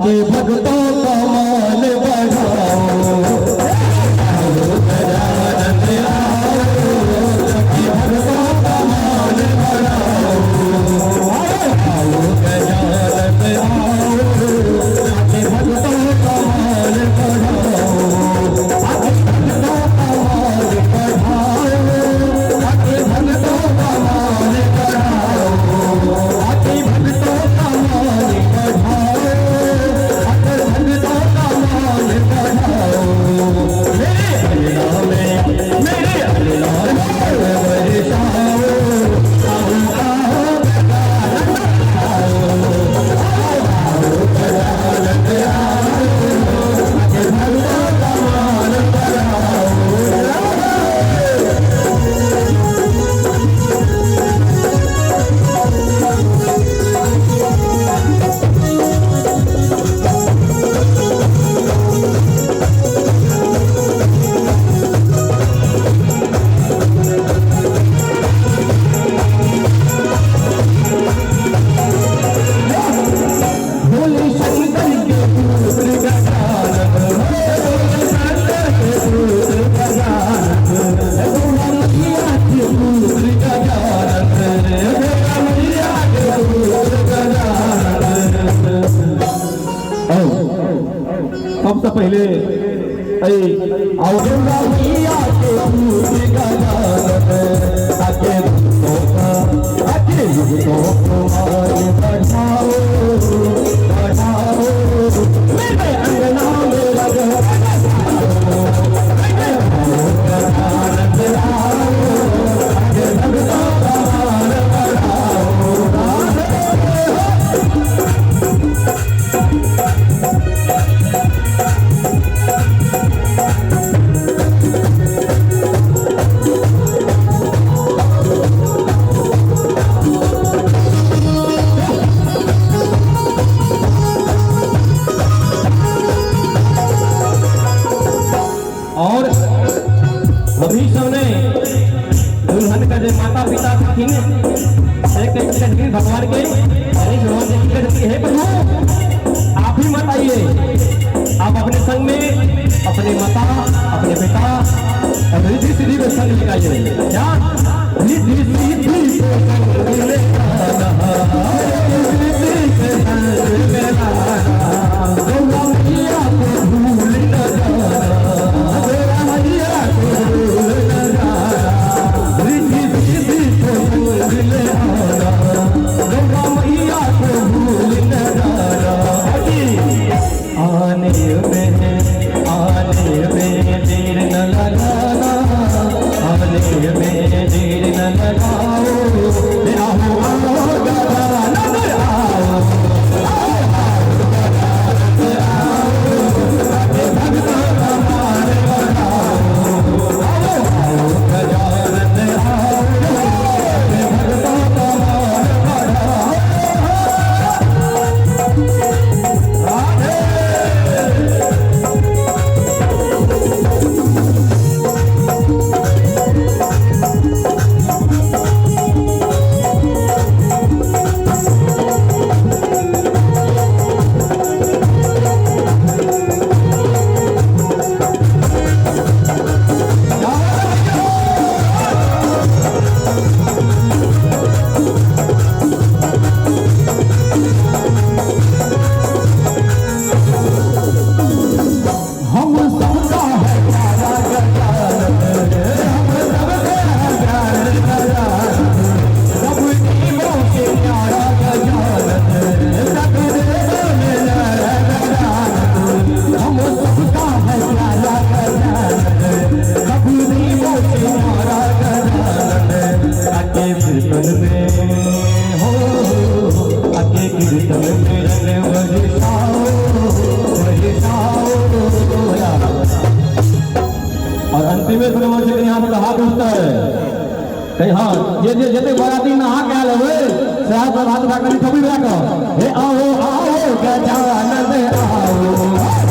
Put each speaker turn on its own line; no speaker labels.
आके भक्तों का मान बढ़ाओ, गजानन आओ, आके भक्तों का मान बढ़ाओ, आओ गजानन आओ, आके भक्तों का मान बढ़ाओ, आके भक्तों का मान बढ़ाओ, आके भक्तों का मान बढ़ाओ, आके भक्तों का मान बढ़ाओ, आके भक्तों का मान बढ़ाओ। मेरे अल्लाह में बरसाओ, आओ आओ गजानन आओ, आके भक्तों का मान बढ़ाओ। बोले शंकर के पुत्र गजानन, बोले शंकर के पुत्र गजानन, गौरा मैया के पुत्र गजानन, गौरा मैया के पुत्र गजानन। सबसे पहले आओ गौरा मैया के पुत्र गजानन, आके भक्तों का आके भक्तों को मान बढ़ाओ, बढ़ाओ। मेरे अंगना में लगे गजानन आओ, आके भक्तों का मान बढ़ाओ। और अभी सबने दुल्हन का जो माता पिता थी एक भगवान के भगवान से है प्रभु आप ही मत आइए, आप अपने संग में अपने माता अपने पिता और रिद्धि सिद्धि को संग लगाइए। क्या रिद्धि सिद्धि को संग ले आना, रिद्धि के संग ले आना, गौरा मैया को भूल न जाना, गौरा मैया को भूल न जाना, रिद्धि सिद्धि को संग ले आना, गौरा मैया को भूल न जाना। आने में देर न लगाना, आने में देर न लगाओ, आओ आओ गजानन आओ, आके भक्तों का मान बढ़ाओ, आओ गजानन आओ, आके भक्तों का मान बढ़ाओ। राधे हम सबका है प्यारा गजानन, हम सबका है प्यारा गजानन, सब देवों के प्यारा गजानन, सब देवों में प्यारा गजानन, हम सबका है प्यारा गजानन, सब देवों के प्यारा गजानन। आके कीर्तन में हो, आके कीर्तन में रंग बरसाओ, बरसाओ। और अंतिम में सुने मुझे यहाँ पर हाथ उठता है कहीं, हाँ ये जितने बाराती नहा के आए हुए साहब हाथ उठा कर कभी हे आओ आओ गजानन आओ।